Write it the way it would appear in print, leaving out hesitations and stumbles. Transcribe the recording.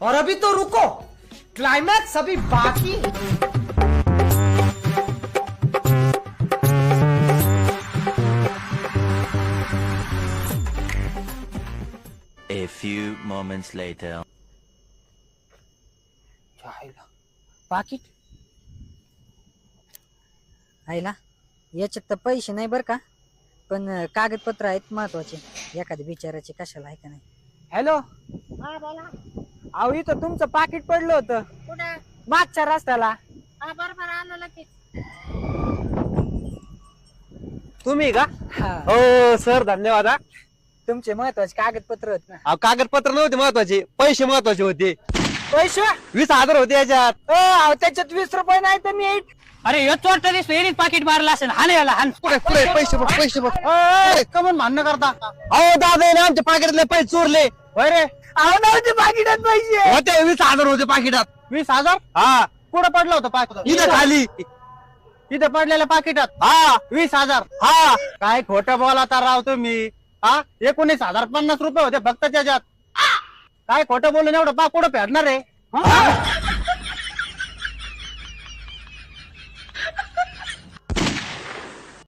और अभी तो रुको, क्लाइमैक्स अभी बाकी है। A few moments later. पाकिट आहे ना, याच्यात तर पैसे नाही बर का, पण कागदपत्र आहेत महत्वाचे. एखाद्या बिचाराचे कशाला आहे का नाही. हॅलो, हा बोला. अहो इथं तुमचं पाकिट पडलं होतं कुठं? मागच्या रस्त्याला. हा बरोबर आलो लगेच. तुम्ही का? हा, हो सर, धन्यवाद हा. तुमचे महत्वाचे कागदपत्र आहेत ना. अहो, कागदपत्र नव्हते महत्वाचे, पैसे महत्वाचे होते. पैसे 20,000 होते याच्यात. त्याच्यात 20 रुपये नाही तर मी अरे यो चोरटा दिसतो, येणीच पाकिट मारला असेल. हान याला हान. पैसे बघ. कमन भांडणं करता? अहो दादा आहे ना, आमच्या पाकिटातले पैसे चोरले. होय रे? नव्हते पाकिटात पैसे. होते 20,000 होते पाकिटात. 20,000? हा. कुठं पडलं होतं पाकिट? इथं खाली. इथं पडलेल्या पाकिटात? हा. 20,000? हा. काय खोटं बोलाता राव तुम्ही? हा, 19,050 रुपये होते फक्त त्याच्यात. काय खोटं बोलून एवढं कुठं फेडणार आहे?